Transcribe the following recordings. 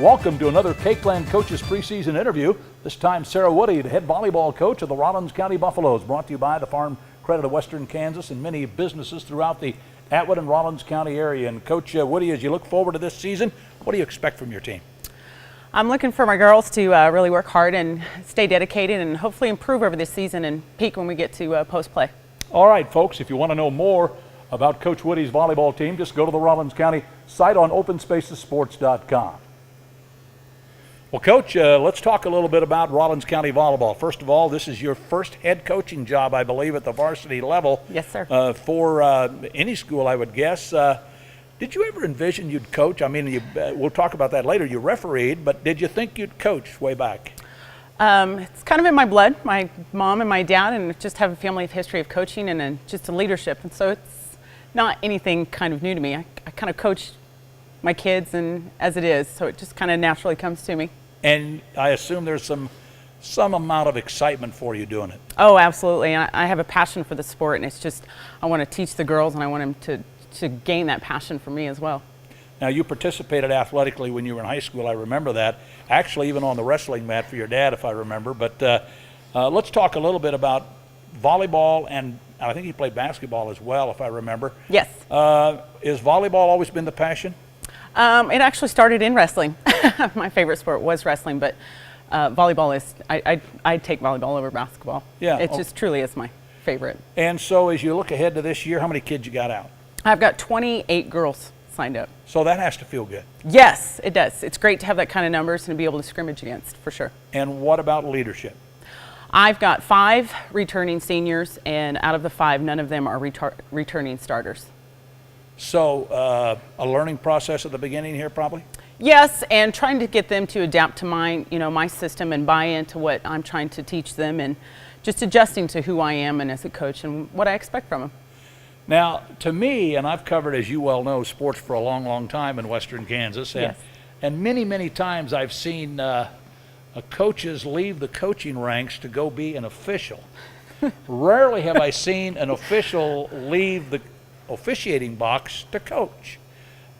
Welcome to another Cakeland Coaches preseason interview. This time Sarah Woody, the head volleyball coach of the Rawlins County Buffaloes, brought to you by the Farm Credit of Western Kansas and many businesses throughout the Atwood and Rawlins County area. And Coach Woody, as you look forward to this season, what do you expect from your team? I'm looking for my girls to really work hard and stay dedicated and hopefully improve over this season and peak when we get to post-play. All right, folks, if you want to know more about Coach Woody's volleyball team, just go to the Rawlins County site on openspacessports.com. Well, Coach, let's talk a little bit about Rawlins County volleyball. First of all, this is your first head coaching job, I believe, at the varsity level. Yes, sir. For any school, I would guess. Did you ever envision you'd coach? I mean, we'll talk about that later. You refereed, but did you think you'd coach way back? It's kind of in my blood. My mom and my dad, and just have a family history of coaching and just a leadership. And so it's not anything kind of new to me. I kind of coach my kids and as it is, so it just kind of naturally comes to me. And I assume there's some amount of excitement for you doing it. Oh, absolutely. I have a passion for the sport, and it's just I want to teach the girls, and I want them to gain that passion for me as well. Now, you participated athletically when you were in high school. I remember that. Actually, even on the wrestling mat for your dad, if I remember. But let's talk a little bit about volleyball, and I think you played basketball as well, if I remember. Yes. Is volleyball always been the passion? It actually started in wrestling. My favorite sport was wrestling, but volleyball is, I'd take volleyball over basketball. Yeah. It just truly is my favorite. And so as you look ahead to this year, how many kids you got out? I've got 28 girls signed up. So that has to feel good. Yes, it does. It's great to have that kind of numbers and be able to scrimmage against, for sure. And what about leadership? I've got 5 returning seniors, and out of the 5, none of them are returning starters. So a learning process at the beginning here, probably? Yes, and trying to get them to adapt to my system and buy into what I'm trying to teach them, and just adjusting to who I am and as a coach and what I expect from them. Now, to me, and I've covered, as you well know, sports for a long, long time in Western Kansas, and, yes. and many, many times I've seen coaches leave the coaching ranks to go be an official. Rarely have I seen an official leave the officiating box to coach.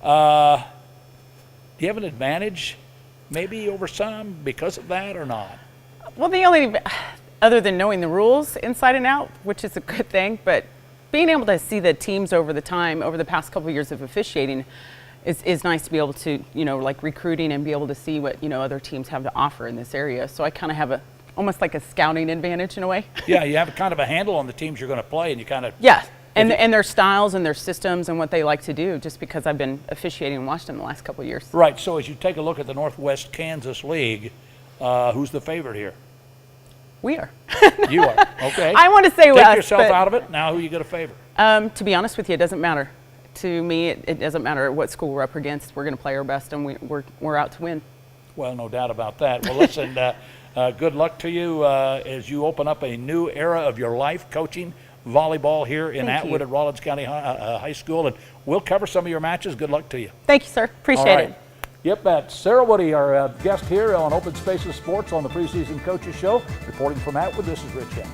Do you have an advantage maybe over some because of that or not? Well, the only, other than knowing the rules inside and out, which is a good thing, but being able to see the teams over the past couple of years of officiating is nice to be able to, like recruiting and be able to see what, other teams have to offer in this area. So I kind of have almost like a scouting advantage in a way. Yeah, you have kind of a handle on the teams you're going to play, and you kind of... Yeah. And their styles and their systems and what they like to do, just because I've been officiating and watched them the last couple of years. Right. So as you take a look at the Northwest Kansas League, who's the favorite here? We are. You are. Okay. I want to say Take yourself out of it. Now who you going to favor? To be honest with you, it doesn't matter. To me, it doesn't matter what school we're up against. We're going to play our best, and we're out to win. Well, no doubt about that. Well, listen, good luck to you as you open up a new era of your life coaching volleyball here in Atwood at Rawlins County High School, and we'll cover some of your matches. Good luck to you. Thank you, sir. Appreciate it. Yep, that's Sarah Woody, our guest here on Open Spaces Sports on the Preseason Coaches Show. Reporting from Atwood, this is Rich Young.